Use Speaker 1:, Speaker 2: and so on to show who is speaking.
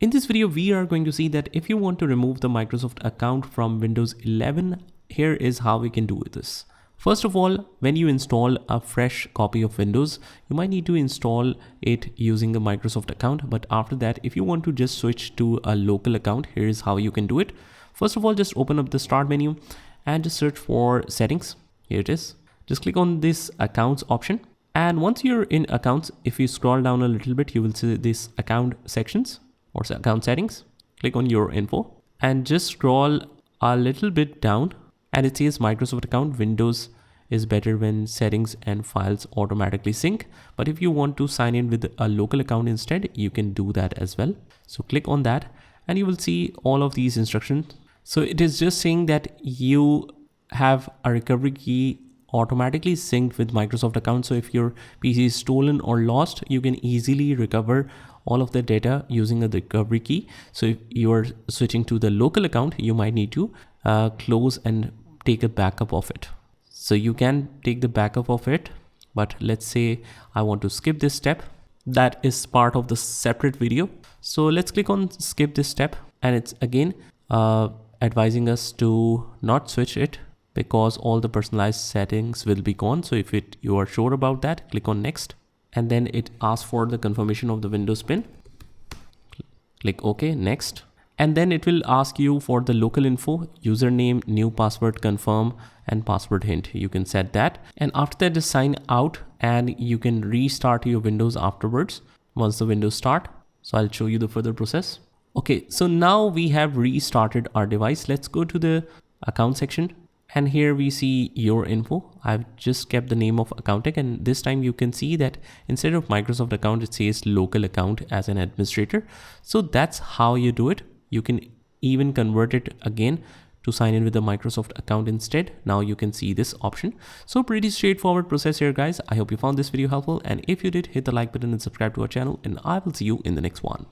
Speaker 1: In this video, we are going to see that if you want to remove the Microsoft account from Windows 11, here is how we can do this. First of all, when you install a fresh copy of Windows, you might need to install it using the Microsoft account. But after that, if you want to just switch to a local account, here is how you can do it. First of all, just open up the start menu and just search for settings. Here it is. Just click on this accounts option. And once you're in accounts, if you scroll down a little bit, you will see this account sections or account settings. Click on your info and just scroll a little bit down, and it says Microsoft account. Windows is better when settings and files automatically sync. But if you want to sign in with a local account instead, you can do that as well. So click on that and you will see all of these instructions. So it is just saying that you have a recovery key automatically synced with Microsoft account. So if your PC is stolen or lost, you can easily recover all of the data using a recovery key. So if you are switching to the local account, you might need to close and take a backup of it. So you can take the backup of it, but let's say I want to skip this step. That is part of the separate video. So let's click on skip this step, and it's again advising us to not switch it because all the personalized settings will be gone. So if you are sure about that, click on next. And then it asks for the confirmation of the Windows PIN. Click OK, next. And then it will ask you for the local info, username, new password, confirm, and password hint. You can set that. And after that, just sign out and you can restart your Windows afterwards once the Windows start. So I'll show you the further process. Okay, so now we have restarted our device. Let's go to the account section. And here we see your info. I've just kept the name of accounting, and this time you can see that instead of Microsoft account, it says local account as an administrator. So that's how you do it. You can even convert it again to sign in with the Microsoft account instead. Now you can see this option. So pretty straightforward process here, guys. I hope you found this video helpful. And if you did, hit the like button and subscribe to our channel, and I will see you in the next one.